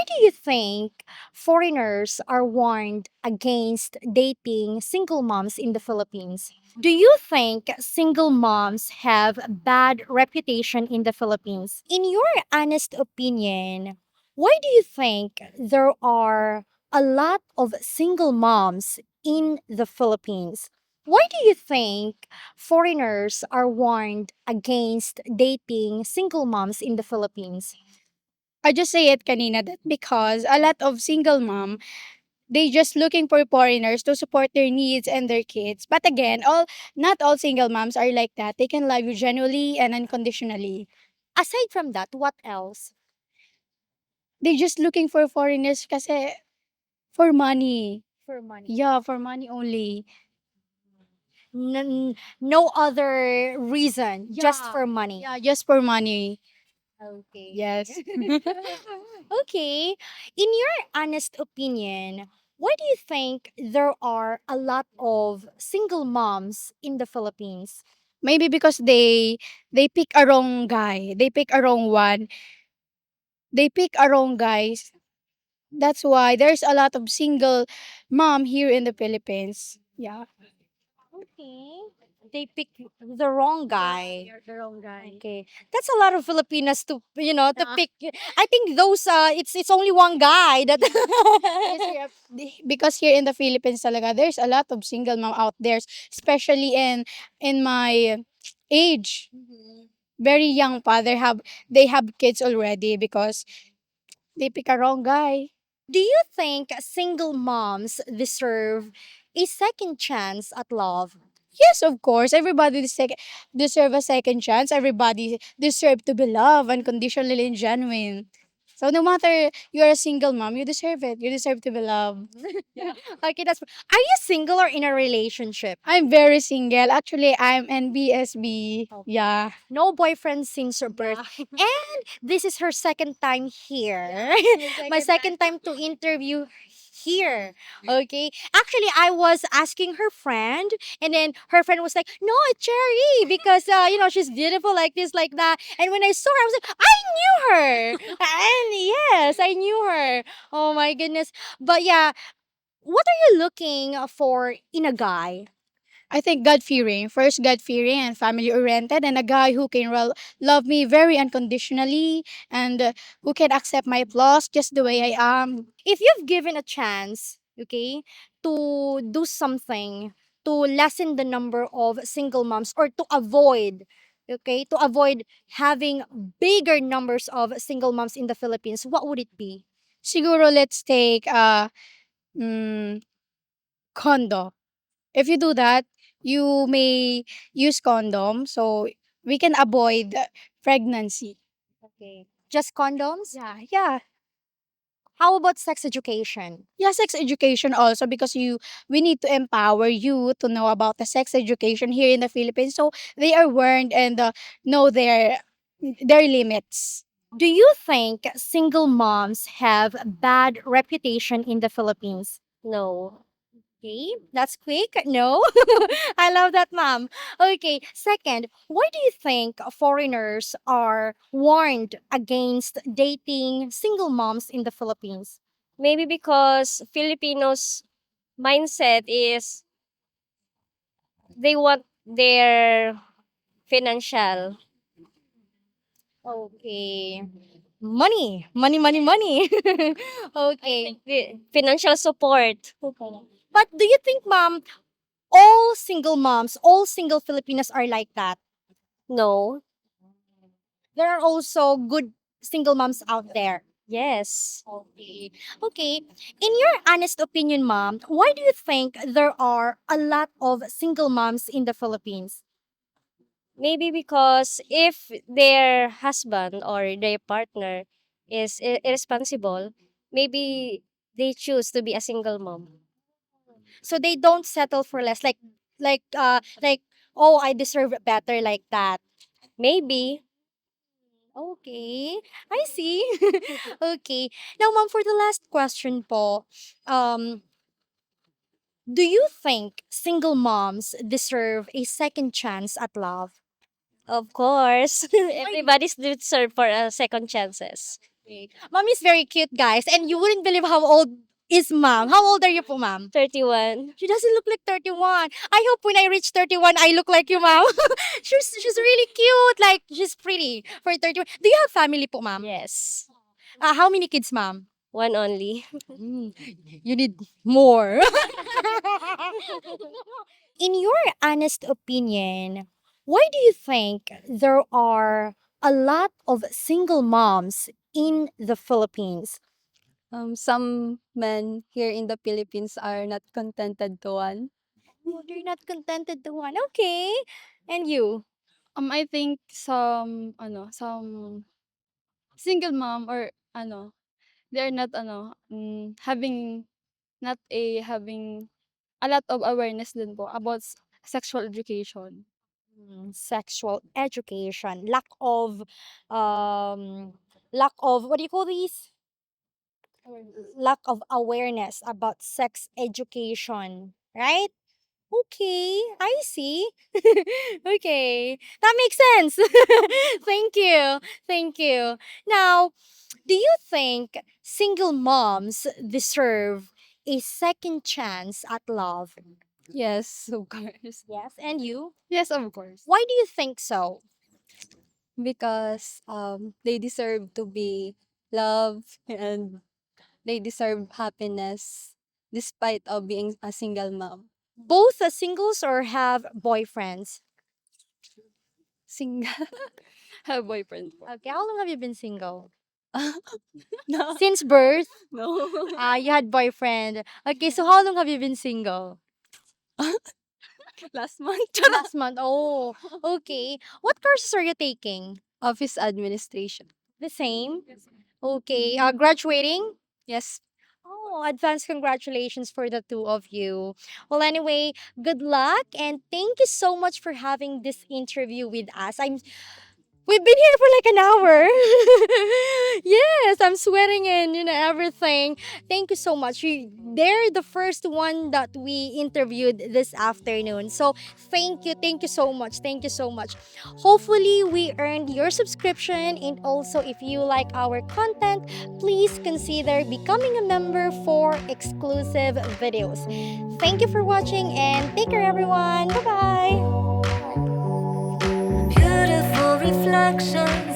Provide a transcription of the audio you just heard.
Why do you think foreigners are warned against dating single moms in the Philippines? Do you think single moms have a bad reputation in the Philippines? In your honest opinion, why do you think there are a lot of single moms in the Philippines? Why do you think foreigners are warned against dating single moms in the Philippines? I just say it kanina that because a lot of single mom, they just looking for foreigners to support their needs and their kids. But again, all not all single moms are like that. They can love you genuinely and unconditionally. Aside from that, what else? They just looking for foreigners kasi for money. For money. Yeah, for money only. No other reason, just Yeah. for money. Yeah, just for money. Okay. Yes. Okay. In your honest opinion, why do you think there are a lot of single moms in the Philippines? Maybe because they pick a wrong guy. They pick a wrong one. They pick a wrong guys. That's why there's a lot of single mom here in the Philippines. Yeah. Okay. They pick the wrong guy. You're the wrong guy. Okay. That's a lot of Filipinas to to Yeah. pick. I think those it's only one guy that Because here in the Philippines talaga, there's a lot of single mom out there, especially in my age. Very young pa. They have kids already because they pick a wrong guy. Do you think single moms deserve a second chance at love? Yes, of course. Everybody deserve a second chance. Everybody deserve to be loved unconditionally and genuine. So no matter you're a single mom, you deserve it. You deserve to be loved. Okay, that's. Are you single or in a relationship? I'm very single. Actually, I'm NBSB. Yeah. No boyfriend since her birth. Yeah. And this is her second time here. My second time to interview here. Okay. Actually, I was asking her friend, and then her friend was like, "No, it's Cherry because she's beautiful like this, like that." And when I saw her, I was like, "I knew her." And yes, I knew her. Oh my goodness. But yeah, what are you looking for in a guy? I think God fearing. First, God fearing and family oriented, and a guy who can love me very unconditionally and who can accept my flaws just the way I am. If you've given a chance, okay, to do something to lessen the number of single moms or to avoid, okay, to avoid having bigger numbers of single moms in the Philippines, what would it be? Siguro, let's take mm, condo. If you do that, you may use condom so we can avoid pregnancy. Okay. Just condoms? Yeah, yeah. How about sex education? Yeah, sex education also because we need to empower you to know about the sex education here in the Philippines so they are warned and know their limits. Do you think single moms have a bad reputation in the Philippines? No. Okay, that's quick. No, I love that, mom. Okay, second, why do you think foreigners are warned against dating single moms in the Philippines? Maybe because Filipinos mindset is they want their financial Okay, money, money, money, money. Okay, financial support. but do you think, mom, all single moms, all single Filipinas are like that? No. There are also good single moms out there. Yes. Okay. Okay. In your honest opinion, mom, why do you think there are a lot of single moms in the Philippines? Maybe because if their husband or their partner is irresponsible, maybe they choose to be a single mom. So they don't settle for less. Like oh, I deserve better like that. Maybe. Okay. I see. Okay. Now, mom, for the last question po, um, do you think single moms deserve a second chance at love? Of course. Everybody's deserve for a second chances. Okay. Mom is very cute, guys. And you wouldn't believe how old is mom. How old are you po, ma'am? 31. She doesn't look like 31. I hope when I reach 31, I look like you, ma'am. She's really cute. Like, she's pretty for 31. Do you have family po, ma'am? Yes. How many kids, ma'am? One only. Mm, you need more. In your honest opinion, why do you think there are a lot of single moms in the Philippines? Some men here in the Philippines are not contented to one. Oh, they're not contented to one. Okay. And you? I think some single mom or they're not having a lot of awareness din po about sexual education. Sexual education, um, lack of, what do you call these? Lack of awareness about sex education, right? Okay, I see. Okay, that makes sense. Thank you. Thank you. Now, do you think single moms deserve a second chance at love? Yes, of course. Yes, and you? Yes, of course. Why do you think so? Because they deserve to be loved and they deserve happiness despite of being a single mom. Both singles or have boyfriends? Single. Have boyfriend po. Okay, how long have you been single? No. Since birth? No. You had boyfriend. Okay, so how long have you been single? Last month. Last month. Oh, okay. What courses are you taking? Office administration. The same? Okay. Graduating? Yes. Oh, advance congratulations for the two of you. Well, anyway, good luck and thank you so much for having this interview with us. We've been here for like an hour. Yes, I'm sweating in, everything. Thank you so much. They're the first one that we interviewed this afternoon. So thank you so much. Thank you so much. Hopefully, we earned your subscription. And also, if you like our content, please consider becoming a member for exclusive videos. Thank you for watching and take care, everyone. Bye bye. Beautiful reflections